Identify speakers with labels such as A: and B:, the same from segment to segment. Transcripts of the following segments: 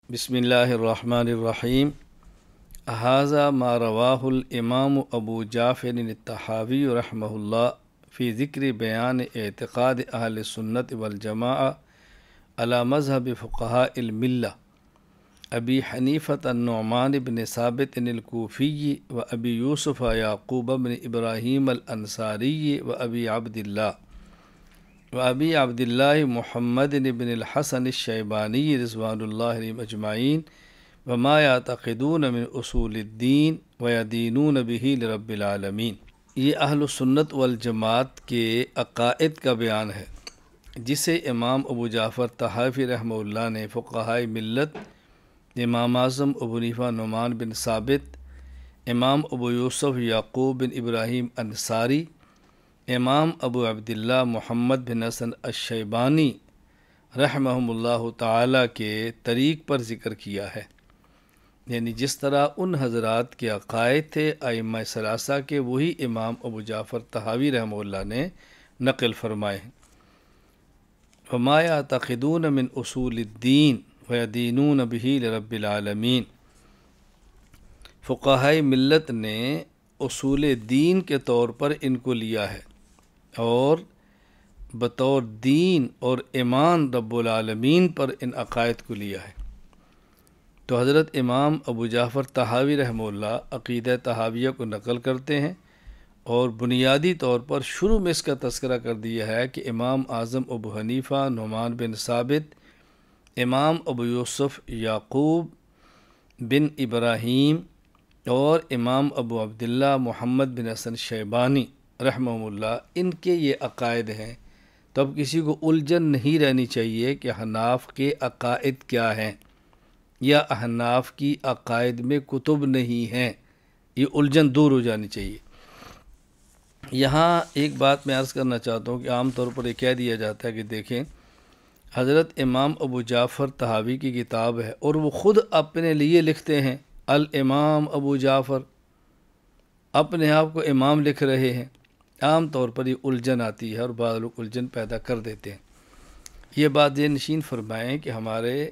A: بسم اللہ الرحمن الرحیم هذا ما رواه الامام ابو جعفر الطحاوی رحمہ اللہ فی ذکر بیان اعتقاد اہل سنت والجماعہ علی مذہب فقہاء الملہ ابی حنیفۃ النعمان بن ثابت الکوفی و ابی یوسف یعقوب بن ابراہیم الانصاری و ابی عبداللہ محمد بن الحسن الشیبانی رضوان اللہ علیہم اجمعین وما یعتقدون من اصول الدین ویدینون بہ لرب العالمین۔ یہ اہل سنت والجماعت کے عقائد کا بیان ہے جسے امام ابو جعفر طحاوی رحمہ اللہ نے فقہائے ملت امام اعظم ابو حنیفہ نعمان بن ثابت، امام ابو یوسف یعقوب بن ابراہیم انصاری، امام ابو عبداللہ محمد بن حسن الشیبانی رحمہم اللہ تعالیٰ کے طریق پر ذکر کیا ہے، یعنی جس طرح ان حضرات کے عقائد تھے ائمہ ثلاثہ کے، وہی امام ابو جعفر طحاوی رحمہ اللہ نے نقل فرمائے ہیں۔ وما یعتقدون من اصول الدین ویدینون بہ لرب العالمین۔ فقہائے ملت نے اصول دین کے طور پر ان کو لیا ہے اور بطور دین اور ایمان رب العالمین پر ان عقائد کو لیا ہے۔ تو حضرت امام ابو جعفر طحاوی رحمہ اللہ عقیدہ طحاویہ کو نقل کرتے ہیں اور بنیادی طور پر شروع میں اس کا تذکرہ کر دیا ہے کہ امام اعظم ابو حنیفہ نعمان بن ثابت، امام ابو یوسف یعقوب بن ابراہیم اور امام ابو عبداللہ محمد بن حسن شیبانی رحمہ اللہ، ان کے یہ عقائد ہیں۔ تو اب کسی کو الجھن نہیں رہنی چاہیے کہ احناف کے عقائد کیا ہیں یا احناف کی عقائد میں کتب نہیں ہیں، یہ الجھن دور ہو جانی چاہیے۔ یہاں ایک بات میں عرض کرنا چاہتا ہوں کہ عام طور پر یہ کہہ دیا جاتا ہے کہ دیکھیں حضرت امام ابو جعفر طحاوی کی کتاب ہے اور وہ خود اپنے لیے لکھتے ہیں الامام ابو جعفر، اپنے آپ کو امام لکھ رہے ہیں۔ عام طور پر یہ الجھن آتی ہے اور بعض لوگ الجھن پیدا کر دیتے ہیں۔ یہ بات یہ نشین فرمائیں کہ ہمارے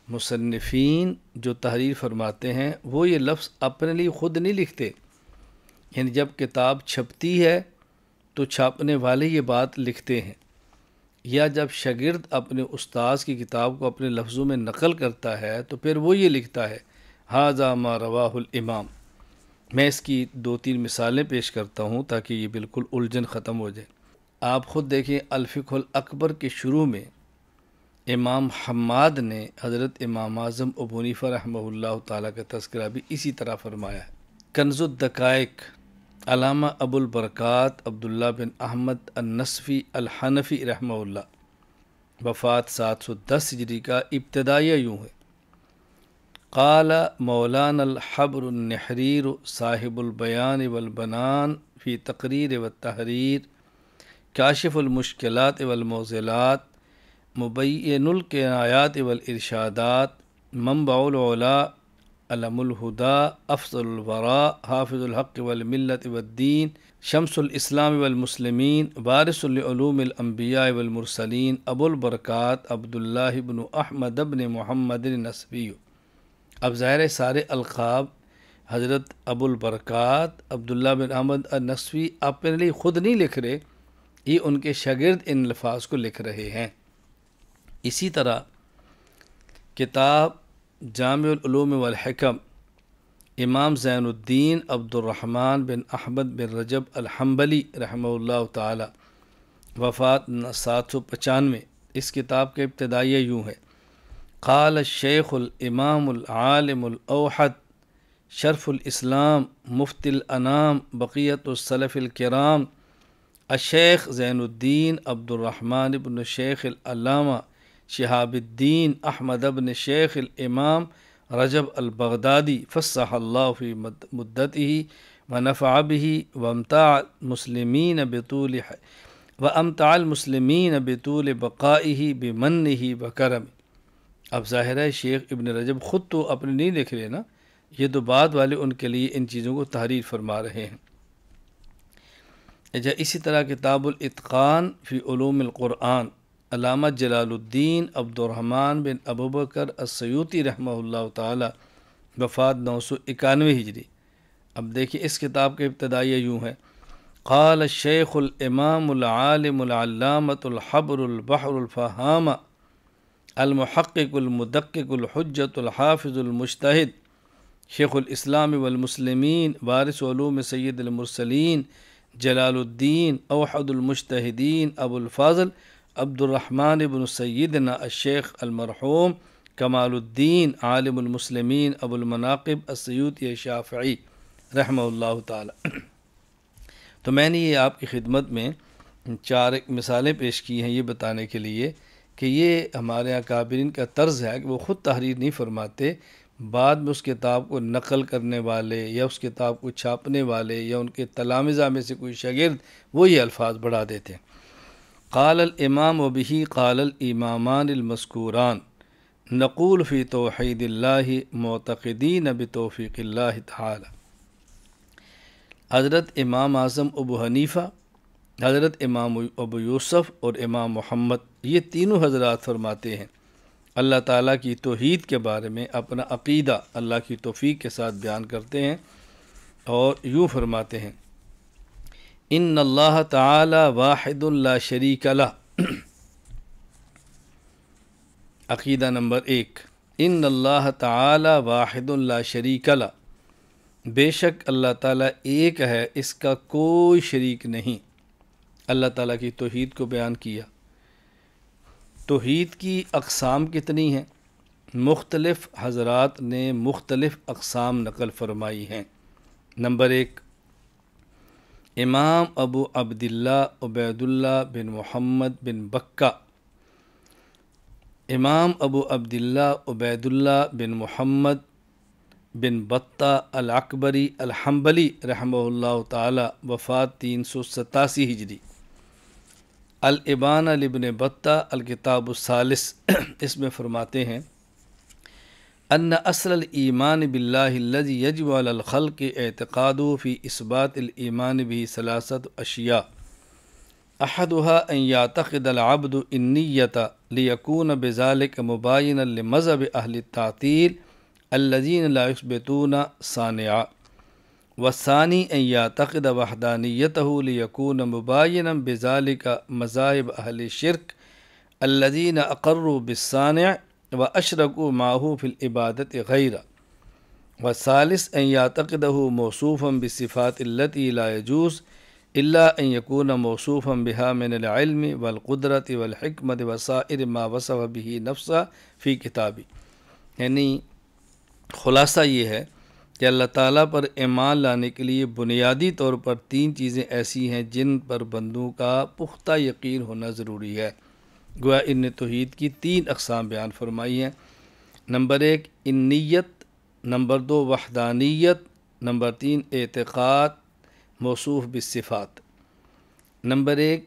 A: مصنفین جو تحریر فرماتے ہیں وہ یہ لفظ اپنے لیے خود نہیں لکھتے، یعنی جب کتاب چھپتی ہے تو چھاپنے والے یہ بات لکھتے ہیں، یا جب شاگرد اپنے استاذ کی کتاب کو اپنے لفظوں میں نقل کرتا ہے تو پھر وہ یہ لکھتا ہے ھذا ما رواہ الامام۔ میں اس کی 2-3 مثالیں پیش کرتا ہوں تاکہ یہ بالکل الجھن ختم ہو جائے۔ آپ خود دیکھیں الفقہ الاکبر کے شروع میں امام حماد نے حضرت امام اعظم ابو حنیفہ رحمہ اللہ تعالیٰ کا تذکرہ بھی اسی طرح فرمایا ہے۔ کنز الدقائق علامہ ابو البرکات عبداللہ بن احمد النصفی الحنفی رحمہ اللہ، وفات 710 ہجری کا، ابتدائیہ یوں ہے: قال مولانا الحبر النحریر صاحب البیان والبنان فی تقریر والتحریر کاشف المشکلات والمعضلات مبین الکنایات والارشادات منبع العلا علم الہدى افضل الوراء حافظ الحق والملت والدین شمس الاسلام والمسلمین وارث لعلوم الانبیاء والمرسلین ابو البرکات عبداللہ بن احمد بن محمد النصفی۔ اب ظاہر ہے سارے القاب حضرت ابو البرکات عبداللہ بن احمد النصفی اپنے لیے خود نہیں لکھ رہے، یہ ان کے شاگرد ان الفاظ کو لکھ رہے ہیں۔ اسی طرح کتاب جامع العلوم والحکم امام زین الدین عبد الرحمن بن احمد بن رجب الحنبلی رحمہ اللہ تعالی، وفات 795۔ اس کتاب کے ابتدائیہ یوں ہے: قال الشیخ الامام العالم الاوحد شرف الاسلام مفتی الانام بقیت السلف الکرام الشیخ زین الدین عبد الرحمن بن شیخ العلامہ شہاب الدین احمد بن شیخ الامام رجب البغدادی فصح اللہ فی مدتہ ونفع بہ وامتع المسلمین بطول بقائہ بمنہ وکرمہ۔ اب ظاہر ہے شیخ ابن رجب خود تو اپنے نہیں لکھ رہے نا، یہ تو بعد والے ان کے لیے ان چیزوں کو تحریر فرما رہے ہیں۔ اسی طرح کتاب الاتقان فی علوم القرآن علامہ جلال الدین عبد الرحمن بن ابوبکر السیوطی رحمہ اللہ تعالی، وفات 991 ہجری۔ اب دیکھیں اس کتاب کے ابتدائیہ یوں ہے: قال الشیخ الامام العالم العلامۃ الحبر البحر الفہامہ المحقق المدقق الحجۃ الحافظ المجتہد شیخ الاسلام والمسلمین وارث علوم سید المرسلین جلال الدین اوحد المجتہدین ابو الفاضل عبد الرحمن بن سیدنا الشیخ المرحوم کمال الدین عالم المسلمین ابو المناقب السیوطی شافعی رحمہ اللہ تعالی۔ تو میں نے یہ آپ کی خدمت میں 4 مثالیں پیش کی ہیں یہ بتانے کے لیے کہ یہ ہمارے اکابرین کا طرز ہے کہ وہ خود تحریر نہیں فرماتے، بعد میں اس کتاب کو نقل کرنے والے یا اس کتاب کو چھاپنے والے یا ان کے تلامذہ میں سے کوئی شاگرد وہ یہ الفاظ بڑھا دیتے ہیں۔ قال الامام وبہ قال الامامان المذکوران نقول فی توحید اللہ معتقدین بتوفیق اللہ تعالی۔ حضرت امام اعظم ابو حنیفہ، حضرت امام ابو یوسف اور امام محمد یہ تینوں حضرات فرماتے ہیں، اللہ تعالیٰ کی توحید کے بارے میں اپنا عقیدہ اللہ کی توفیق کے ساتھ بیان کرتے ہیں اور یوں فرماتے ہیں: ان اللہ تعالی واحد لا شریک لہ۔ عقیدہ نمبر 1: ان اللہ تعالی واحد لا شریک لہ، بے شک اللہ تعالیٰ ایک ہے، اس کا کوئی شریک نہیں۔ اللہ تعالیٰ کی توحید کو بیان کیا۔ توحید کی اقسام کتنی ہیں؟ مختلف حضرات نے مختلف اقسام نقل فرمائی ہیں۔ نمبر 1: امام ابو عبداللہ عبید اللہ بن محمد بن بکہ، امام ابو عبداللہ عبید اللہ بن محمد بن بطہ العکبری الحنبلی رحمہ اللہ تعالی، وفات 387 ہجری۔ الابانہ لابن بطہ الکتاب الثالث، اس میں فرماتے ہیں: ان اصل الایمان باللہ الذی یجب علی الخلق اعتقادہ فی اثبات الایمان بہ ثلاثۃ اشیاء، احدها ان یعتقد العبد النیۃ لیکون بذلک مباینا لمذہب اہل التعطیل الذین لا یثبتون صانعا، والثانی ان یعتقد وحدانیتہ لیکون مباینا بذلک مذاہب اہل الشرک الذین اقروا بالصانع واشرکوا معہ فی العبادۃ غیرہ، والثالث ان یعتقدہ موصوفا بالصفات التی لا یجوز الا ان یکون موصوفا بها من العلم والقدرۃ والحکمت وسائر ما وصف به نفسہ فی کتابی۔ یعنی خلاصہ یہ ہے کہ اللہ تعالیٰ پر ایمان لانے کے لیے بنیادی طور پر 3 چیزیں ایسی ہیں جن پر بندوں کا پختہ یقین ہونا ضروری ہے۔ گویا ان نے توحید کی 3 اقسام بیان فرمائی ہیں۔ نمبر 1 انیت، نمبر 2 وحدانیت، نمبر 3 اعتقاد موصوف بالصفات۔ نمبر 1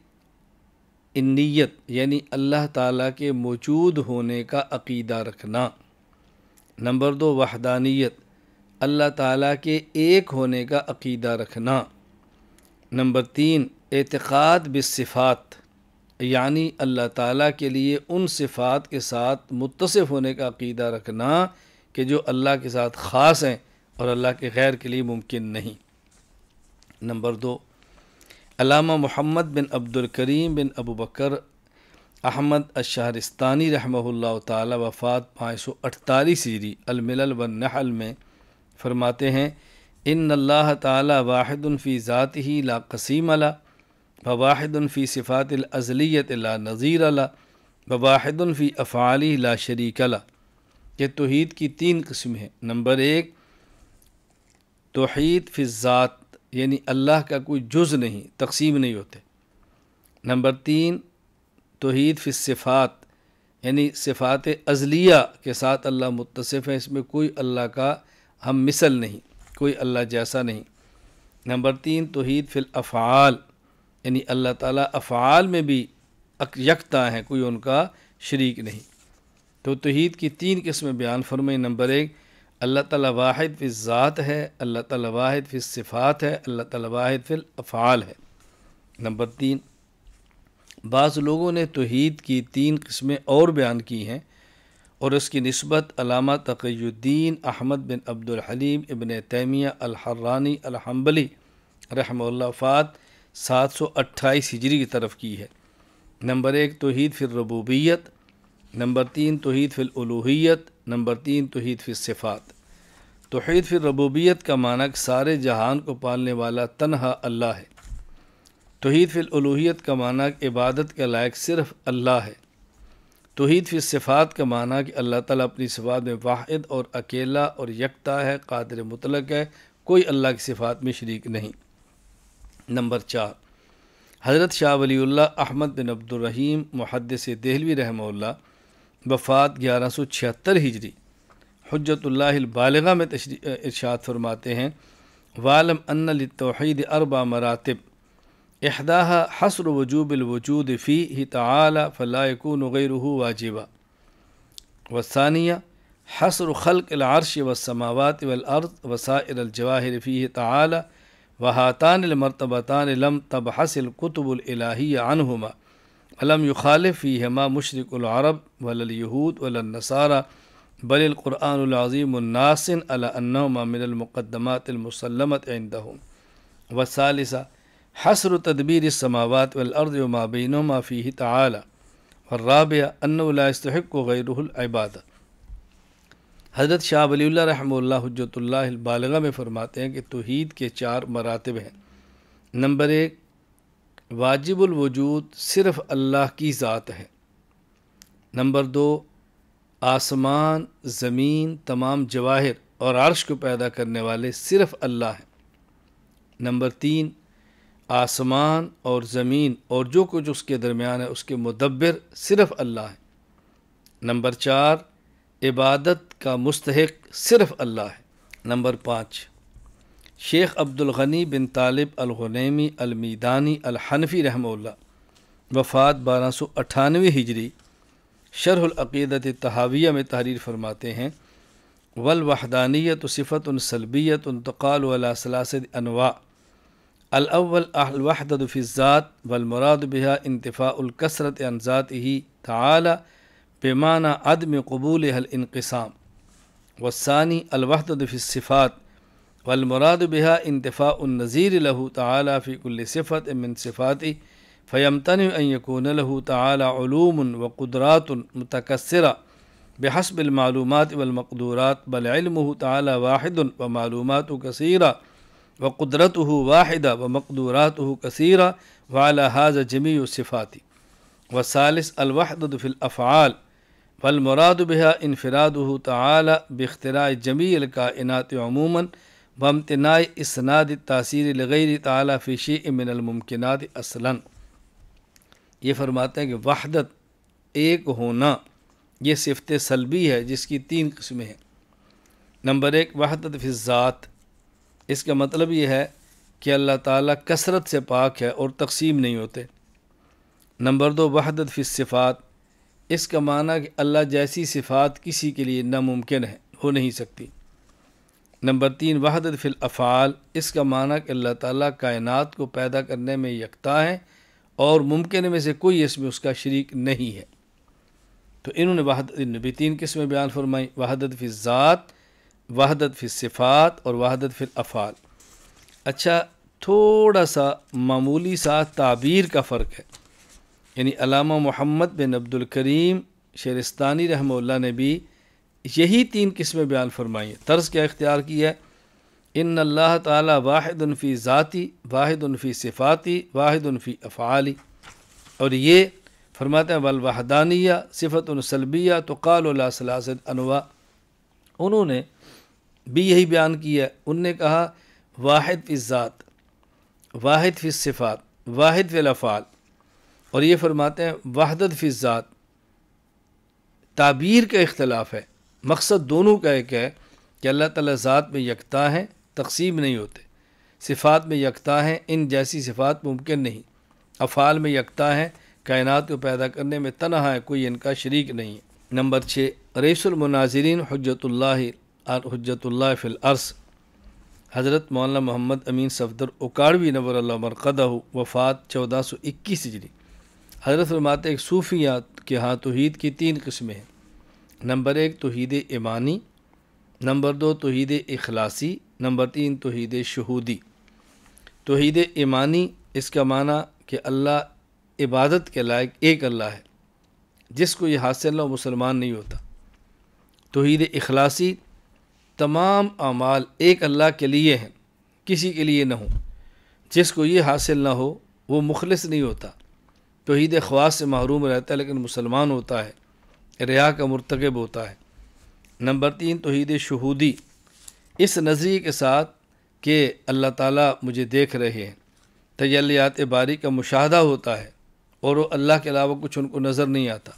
A: انیت یعنی اللہ تعالیٰ کے موجود ہونے کا عقیدہ رکھنا۔ نمبر 2 وحدانیت، اللہ تعالیٰ کے ایک ہونے کا عقیدہ رکھنا۔ نمبر 3 اعتقاد بالصفات، یعنی اللہ تعالیٰ کے لیے ان صفات کے ساتھ متصف ہونے کا عقیدہ رکھنا کہ جو اللہ کے ساتھ خاص ہیں اور اللہ کے غیر کے لیے ممکن نہیں۔ نمبر 2 علامہ محمد بن عبد الکریم بن ابو بکر احمد الشہرستانی رحمہ اللہ تعالی، وفات 548 ہجری، الملل والنحل میں فرماتے ہیں: ان اللہ تعالی واحد فی ذاتہ لا قسیم لہ، وواحد فی صفات الازلیۃ لا نظیر لہ، وواحد فی افعالہ لا شریک لہ۔ یہ توحید کی 3 قسم ہیں۔ نمبر 1 توحید فی الذات، یعنی اللہ کا کوئی جز نہیں، تقسیم نہیں ہوتے۔ نمبر 3 توحید فی الصفات، یعنی صفات ازلیہ کے ساتھ اللہ متصف ہے، اس میں کوئی اللہ کا ہم مثل نہیں، کوئی اللہ جیسا نہیں۔ نمبر 3 توحید فی الافعال، یعنی اللہ تعالیٰ افعال میں بھی یکتا ہیں، کوئی ان کا شریک نہیں۔ تو توحید کی 3 قسمیں بیان فرمائیں۔ نمبر 1 اللہ تعالیٰ واحد فی الذات ہے، اللہ تعالیٰ واحد فی الصفات ہے، اللہ تعالیٰ واحد فی الافعال ہے۔ نمبر 3 بعض لوگوں نے توحید کی 3 قسمیں اور بیان کی ہیں اور اس کی نسبت علامہ تقی الدین احمد بن عبد الحلیم ابن تیمیہ الحرانی الحنبلی رحمہ اللہ وفات 728 ہجری کی طرف کی ہے۔ نمبر 1 توحید فی الربوبیت، نمبر 3 توحید فی الالوہیت، نمبر 3 توحید فی الصفات۔ توحید فی الربوبیت کا معنی کہ سارے جہان کو پالنے والا تنہا اللہ ہے۔ توحید فی الالوہیت کا معنی کہ عبادت کے لائق صرف اللہ ہے۔ توحید فی الصفات کا معنی کہ اللہ تعالیٰ اپنی صفات میں واحد اور اکیلا اور یکتا ہے، قادر مطلق ہے، کوئی اللہ کی صفات میں شریک نہیں۔ نمبر 4 حضرت شاہ ولی اللہ احمد بن عبد الرحیم محدث دہلوی رحمہ اللہ وفات 1176 ہجری حجت اللہ البالغہ میں ارشاد فرماتے ہیں وَعْلَمْ أَنَّ لِلتَّوْحِيدِ 4 مراتب احداها حصر وجوب الوجود فيه تعالى فلا يكون غيره واجبا، والثانية حصر خلق العرش والسماوات والأرض وسائر الجواهر فيه تعالى، وهاتان المرتبتان لم تبحث الكتب الإلهية عنهما ولم يخالف فيهما مشرك العرب ولا اليهود ولا النصارى، بل القرآن العظيم الناص على أنهما من المقدمات المسلمة عندهم، والثالثة حصر تدبیر السماوات والارض وما بینہما فیہ تعالی، والرابع انہ لا یستحق غیرہ العبادہ۔ حضرت شاہ ولی اللہ رحمہ اللہ حجت اللہ البالغہ میں فرماتے ہیں کہ توحید کے 4 مراتب ہیں۔ نمبر 1 واجب الوجود صرف اللہ کی ذات ہے۔ نمبر 2 آسمان، زمین، تمام جواہر اور عرش کو پیدا کرنے والے صرف اللہ ہیں۔ نمبر 3 آسمان اور زمین اور جو کچھ اس کے درمیان ہے اس کے مدبر صرف اللہ ہے۔ نمبر 4 عبادت کا مستحق صرف اللہ ہے۔ نمبر 5 شیخ عبد الغنی بن طالب الغنیمی المیدانی الحنفی رحمہ اللہ وفات 1298 ہجری شرح العقیدۃ الطحاویہ میں تحریر فرماتے ہیں والوحدانیۃ صفۃ سلبیۃ تقال علی 3 انواع، الاول الوحدۃ فی الذات والمراد بها انتفاء الکثرت عن ذاتہ تعالی بمعنى عدم قبولها الانقسام، والثانی الوحدۃ فی الصفات والمراد بها انتفاء النظیر له تعالی فی کل صفت من صفاته فیمتنع ان یکون له تعالی علوم وقدرات متکثرہ بحسب المعلومات والمقدورات، بل علمه تعالی واحد ومعلوماته کثیرہ وقدرته واحدہ ومقدوراته کثیرہ وعلى هذا جميع الصفات۔ والثالث الوحدۃ فی الافعال والمراد بها انفراده تعالی باختراع جميع الکائنات عموما وامتناع اسناد التاثیر لغیر تعالی فی شیء من الممکنات اصلا۔ یہ فرماتے ہیں کہ وحدت ایک ہونا یہ صفت سلبی ہے جس کی 3 قسمیں ہیں۔ نمبر 1 وحدت فی الذات، اس کا مطلب یہ ہے کہ اللہ تعالیٰ کثرت سے پاک ہے اور تقسیم نہیں ہوتے۔ نمبر 2 وحدت فی الصفات، اس کا معنی کہ اللہ جیسی صفات کسی کے لیے ناممکن ہے، ہو نہیں سکتی۔ نمبر 3 وحدت فی الافعال، اس کا معنی کہ اللہ تعالیٰ کائنات کو پیدا کرنے میں یکتا ہے اور ممکن میں سے کوئی اس میں اس کا شریک نہیں ہے۔ تو انہوں نے وحدت بھی 3 قسمیں بیان فرمائی، وحدت فی الذات، وحدت فی الصفات اور وحدت فی الافعال۔ اچھا تھوڑا سا معمولی سا تعبیر کا فرق ہے، یعنی علامہ محمد بن عبد الکریم شیرستانی رحمہ اللہ نے بھی یہی 3 قسمیں بیان فرمائی ہیں۔ طرز کیا اختیار کی ہے؟ ان اللہ تعالی واحد فی ذاتی، واحد فی صفاتی، واحد فی افعالی، اور یہ فرماتے ہیں والوحدانیہ صفت سلبیہ تقال علی 3 انواع۔ انہوں نے بھی یہی بیان کیا ہے، انہوں نے کہا واحد فی الذات، واحد فی الصفات، واحد فی الافعال، اور یہ فرماتے ہیں وحدت فی الذات۔ تعبیر کا اختلاف ہے، مقصد دونوں کا ایک ہے کہ اللہ تعالیٰ ذات میں یکتا ہے، تقسیم نہیں ہوتے، صفات میں یکتا ہے، ان جیسی صفات ممکن نہیں، افعال میں یکتا ہے، کائنات کو پیدا کرنے میں تنہا ہے، کوئی ان کا شریک نہیں ہے۔ نمبر 6 رئیس المناظرین حجت اللہ فی الارض حضرت مولانا محمد امین صفدر اکاڑوی نور اللہ مرقدہ وفات 1421 ہجری۔ حضرت فرماتے ایک صوفیات کے ہاں توحید کی 3 قسمیں ہیں۔ نمبر 1 توحید ایمانی، نمبر 2 توحید اخلاصی، نمبر 3 توحید شہودی۔ توحید ایمانی اس کا معنی کہ اللہ عبادت کے لائق ایک اللہ ہے، جس کو یہ حاصل نہ ہو مسلمان نہیں ہوتا۔ توحید اخلاصی تمام اعمال ایک اللہ کے لیے ہیں، کسی کے لیے نہ ہو، جس کو یہ حاصل نہ ہو وہ مخلص نہیں ہوتا، توحید خواص سے محروم رہتا ہے لیکن مسلمان ہوتا ہے، ریا کا مرتکب ہوتا ہے۔ نمبر 3 توحید شہودی، اس نظریے کے ساتھ کہ اللہ تعالیٰ مجھے دیکھ رہے ہیں، تجلیات باری کا مشاہدہ ہوتا ہے اور وہ اللہ کے علاوہ کچھ ان کو نظر نہیں آتا،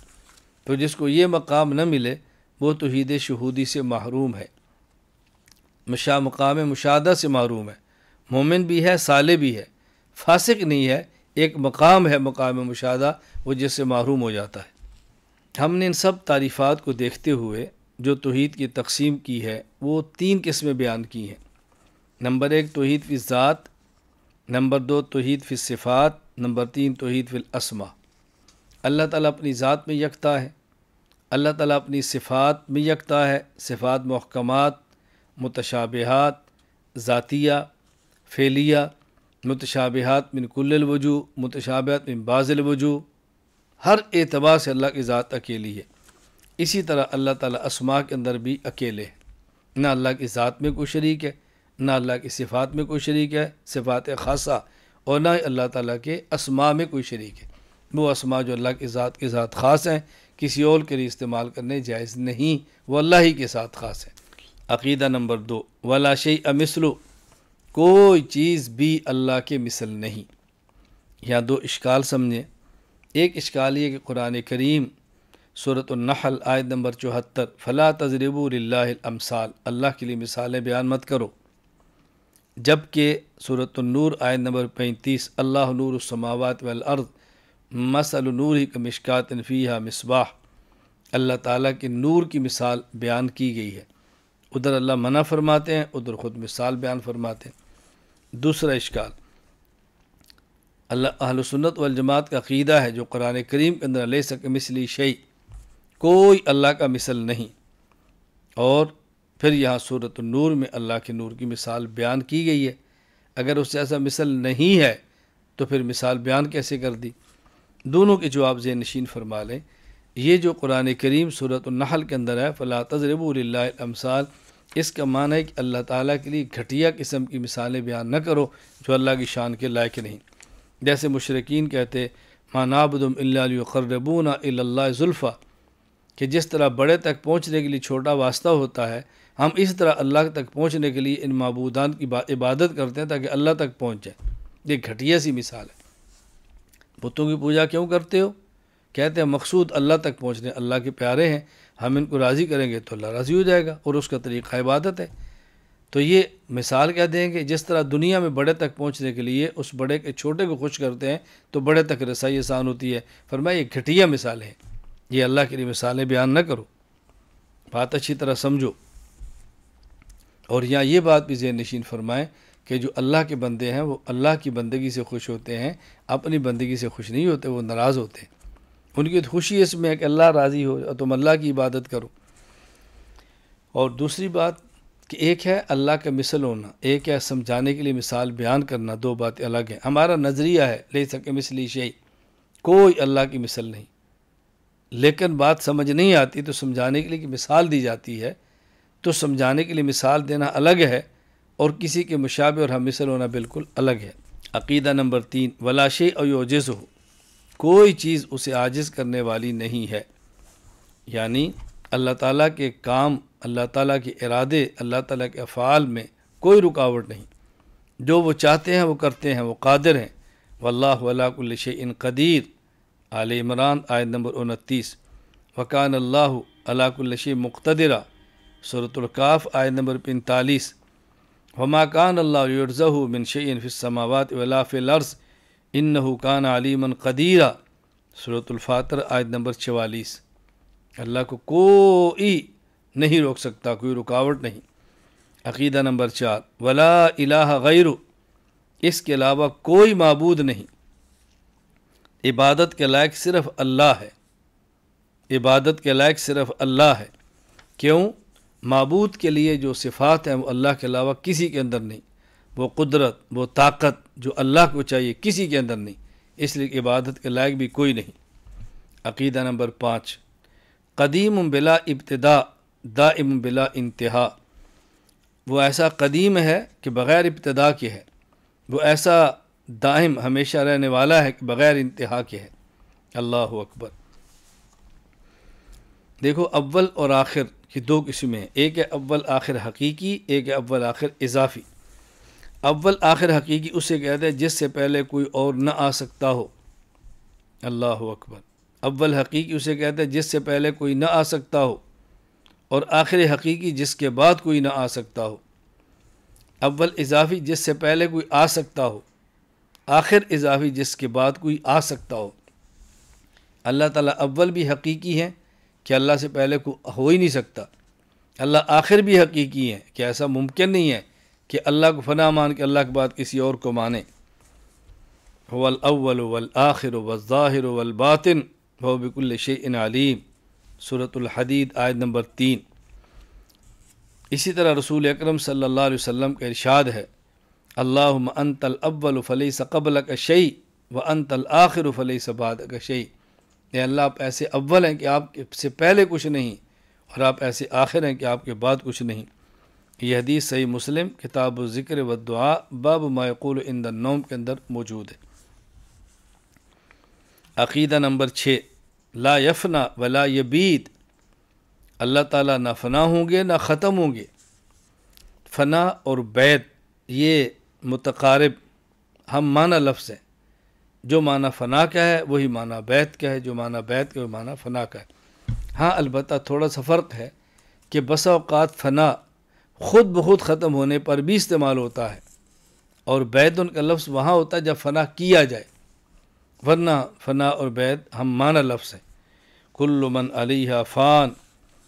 A: تو جس کو یہ مقام نہ ملے وہ توحید شہودی سے محروم ہے، مقام مشاہدہ سے محروم ہے۔ مومن بھی ہے، صالح بھی ہے، فاسق نہیں ہے، ایک مقام ہے مقام مشاہدہ، وہ جس سے محروم ہو جاتا ہے۔ ہم نے ان سب تعریفات کو دیکھتے ہوئے جو توحید کی تقسیم کی ہے وہ 3 قسمیں بیان کی ہیں۔ نمبر 1 توحید فی ذات، نمبر 2 توحید فی صفات، نمبر 3 توحید فی الاسماء۔ اللہ تعالیٰ اپنی ذات میں یکتا ہے، اللہ تعالیٰ اپنی صفات میں یکتا ہے، صفات محکمات، متشابہات، ذاتیہ، فعلیہ، متشابہات من کل الوجوہ، متشابہات من بعض الوجوہ، ہر اعتبار سے اللہ کی ذات اکیلی ہے۔ اسی طرح اللہ تعالیٰ اسماء کے اندر بھی اکیلے ہیں، نہ اللہ کی ذات میں کوئی شریک ہے، نہ اللہ کی صفات میں کوئی شریک ہے، صفات خاصہ، اور نہ اللہ تعالیٰ کے اسماء میں کوئی شریک ہے۔ وہ اسماء جو اللہ کی ذات خاص ہیں، کسی اور کے لیے استعمال کرنے جائز نہیں، وہ اللہ ہی کے ساتھ خاص ہے۔ عقیدہ نمبر 2 ولا شیء مثلہ، کوئی چیز بھی اللہ کے مثل نہیں۔ یہاں 2 اشکال سمجھیں۔ ایک اشکال یہ کہ قرآن کریم سورۃ النحل آیت نمبر 74 فلا تضربوا للہ الامثال، اللہ کے لیے مثالیں بیان مت کرو، جبکہ سورۃ النور آیت نمبر 35 اللہ نور السماوات والارض مثل نورہ کمشکات فیہا مصباح، اللہ تعالیٰ کے نور کی مثال بیان کی گئی ہے۔ ادھر اللہ منع فرماتے ہیں، ادھر خود مثال بیان فرماتے ہیں۔ دوسرا اشکال، اللہ اہل سنت والجماعت کا عقیدہ ہے جو قرآن کریم کے اندر لیس کمثلہ شیء، کوئی اللہ کا مثل نہیں، اور پھر یہاں سورۃ النور میں اللہ کے نور کی مثال بیان کی گئی ہے۔ اگر اس سے ایسا مثل نہیں ہے تو پھر مثال بیان کیسے کر دی؟ دونوں کے جواب ذہن نشین فرما لیں۔ یہ جو قرآن کریم سورۃ النحل کے اندر ہے فلا تضربوا للہ الامثال، اس کا معنی ہے کہ اللہ تعالیٰ کے لیے گھٹیا قسم کی مثالیں بیان نہ کرو جو اللہ کی شان کے لائق نہیں۔ جیسے مشرکین کہتے ما نعبدہم الا لیقربونا الی اللہ زلفیٰ، کہ جس طرح بڑے تک پہنچنے کے لیے چھوٹا واسطہ ہوتا ہے، ہم اس طرح اللہ تک پہنچنے کے لیے ان معبودان کی عبادت کرتے ہیں تاکہ اللہ تک پہنچ جائے۔ یہ گھٹیا سی مثال ہے۔ بتوں کی پوجا کیوں کرتے ہو؟ کہتے ہیں مقصود اللہ تک پہنچنے، اللہ کے پیارے ہیں، ہم ان کو راضی کریں گے تو اللہ راضی ہو جائے گا، اور اس کا طریقہ عبادت ہے۔ تو یہ مثال کیا دیں گے؟ جس طرح دنیا میں بڑے تک پہنچنے کے لیے اس بڑے کے چھوٹے کو خوش کرتے ہیں تو بڑے تک رسائی آسان ہوتی ہے۔ فرمایا یہ گھٹیا مثال ہے، یہ اللہ کے لیے مثالیں بیان نہ کرو، بات اچھی طرح سمجھو۔ اور یہاں یہ بات بھی ذہن نشین فرمائیں کہ جو اللہ کے بندے ہیں وہ اللہ کی بندگی سے خوش ہوتے ہیں، اپنی بندگی سے خوش نہیں ہوتے، وہ ناراض ہوتے ہیں۔ ان کی خوشی اس میں ہے کہ اللہ راضی ہو اور تم اللہ کی عبادت کرو۔ اور دوسری بات کہ ایک ہے اللہ کا مثل ہونا، ایک ہے سمجھانے کے لیے مثال بیان کرنا، 2 باتیں الگ ہیں۔ ہمارا نظریہ ہے لیس کمثلہ شیء، کوئی اللہ کی مثل نہیں، لیکن بات سمجھ نہیں آتی تو سمجھانے کے لیے کہ مثال دی جاتی ہے، تو سمجھانے کے لیے مثال دینا الگ ہے، اور کسی کے مشابہ اور ہم مثل ہونا بالکل الگ ہے۔ عقیدہ نمبر 3 ولا شیء یعجزہ، کوئی چیز اسے عاجز کرنے والی نہیں ہے، یعنی اللہ تعالیٰ کے کام، اللہ تعالیٰ کے ارادے، اللہ تعالیٰ کے افعال میں کوئی رکاوٹ نہیں، جو وہ چاہتے ہیں وہ کرتے ہیں، وہ قادر ہیں۔ واللہ علی کل شیء قدیر، آل عمران آیت نمبر 29، وکان اللہ علی کل شیء مقتدرا، سورۃ الکاف آیت نمبر 45، وما کان اللہ یعجزہ من شیء فی السماوات ولا فی الارض انہ کان علیما قدیرا، سورۃ الفاطر آیت نمبر 44۔ اللہ کو کوئی نہیں روک سکتا، کوئی رکاوٹ نہیں۔ عقیدہ نمبر 4 ولا الہ غیرہ، اس کے علاوہ کوئی معبود نہیں۔ عبادت کے لائق صرف اللہ ہے، عبادت کے لائق صرف اللہ ہے۔ کیوں؟ معبود کے لیے جو صفات ہیں وہ اللہ کے علاوہ کسی کے اندر نہیں، وہ قدرت، وہ طاقت جو اللہ کو چاہیے کسی کے اندر نہیں، اس لیے عبادت کے لائق بھی کوئی نہیں۔ عقیدہ نمبر 5، قدیم بلا ابتدا دائم بلا انتہا، وہ ایسا قدیم ہے کہ بغیر ابتدا کے ہے، وہ ایسا دائم ہمیشہ رہنے والا ہے کہ بغیر انتہا کے ہے۔ اللہ اکبر۔ دیکھو اول اور آخر کی دو قسمیں ہیں، ایک ہے اول آخر حقیقی، ایک ہے اول آخر اضافی۔ اول آخر حقیقی اسے کہتے ہیں جس سے پہلے کوئی اور نہ آ سکتا ہو۔ اللہ اکبر۔ اول حقیقی اسے کہتے ہیں جس سے پہلے کوئی نہ آ سکتا ہو، اور آخر حقیقی جس کے بعد کوئی نہ آ سکتا ہو۔ اول اضافی جس سے پہلے کوئی آ سکتا ہو، آخر اضافی جس کے بعد کوئی آ سکتا ہو۔ اللہ تعالیٰ اول بھی حقیقی ہے کہ اللہ سے پہلے کوئی ہو ہی نہیں سکتا، اللہ آخر بھی حقیقی ہے کہ ایسا ممکن نہیں ہے کہ اللہ کو فنا مان کے اللہ کے بعد کسی اور کو مانے۔ هو الاول والآخر والظاہر والباطن وهو بكل شيء علیم، سورۃ الحدید آیت نمبر 3۔ اسی طرح رسول اکرم صلی اللہ علیہ وسلم کا ارشاد ہے، اللہم انت الاول فلیس قبلک شیء وانت الآخر فلیس بعدک شیء، اے اللہ آپ ایسے اول ہیں کہ آپ سے پہلے کچھ نہیں، اور آپ ایسے آخر ہیں کہ آپ کے بعد کچھ نہیں۔ یہ حدیث صحیح مسلم کتاب الذکر والدعاء باب ما یقول عند النوم کے اندر موجود ہے۔ عقیدہ نمبر 6، لا یفنا ولا یبید، اللہ تعالیٰ نہ فنا ہوں گے نہ ختم ہوں گے۔ فنا اور بید یہ متقارب ہم معنی لفظ ہیں، جو معنی فنا کا ہے وہی معنی بیت کا ہے، جو معنی بیت کا ہے وہ معنی فنا کا ہے۔ ہاں البتہ تھوڑا سا فرق ہے کہ بسا اوقات فنا خود بخود ختم ہونے پر بھی استعمال ہوتا ہے، اور بیت ان کا لفظ وہاں ہوتا ہے جب فنا کیا جائے، ورنہ فنا اور بیت ہم معنی لفظ ہیں۔ کل من علیہا فان